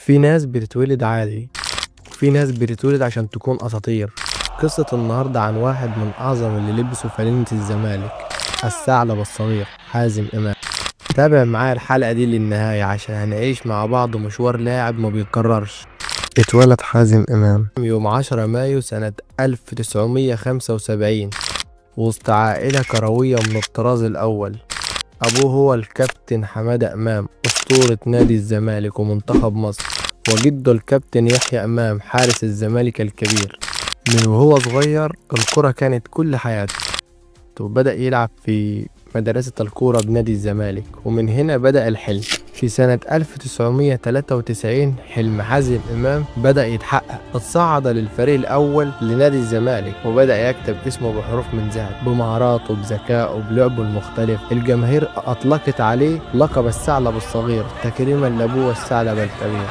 في ناس بتتولد عادي، وفي ناس بتتولد عشان تكون أساطير. قصة النهاردة عن واحد من أعظم اللي لبسوا فانلة الزمالك، الثعلب الصغير حازم إمام. تابع معايا الحلقة دي للنهاية عشان هنعيش مع بعض مشوار لاعب ما بيتكررش. اتولد حازم إمام يوم 10 مايو سنة 1975 وسط عائلة كروية من الطراز الأول. أبوه هو الكابتن حمادة إمام أسطورة نادي الزمالك ومنتخب مصر، وجده الكابتن يحيى إمام حارس الزمالك الكبير. من وهو صغير الكرة كانت كل حياته، وبدأ يلعب في مدرسة الكورة بنادي الزمالك، ومن هنا بدأ الحلم. في سنة 1993 حلم حازم إمام بدأ يتحقق، اتصعد للفريق الأول لنادي الزمالك وبدأ يكتب اسمه بحروف من ذهب. بمهاراته بذكائه بلعبه المختلف الجماهير أطلقت عليه لقب الثعلب الصغير تكريما لأبوه الثعلب الكبير.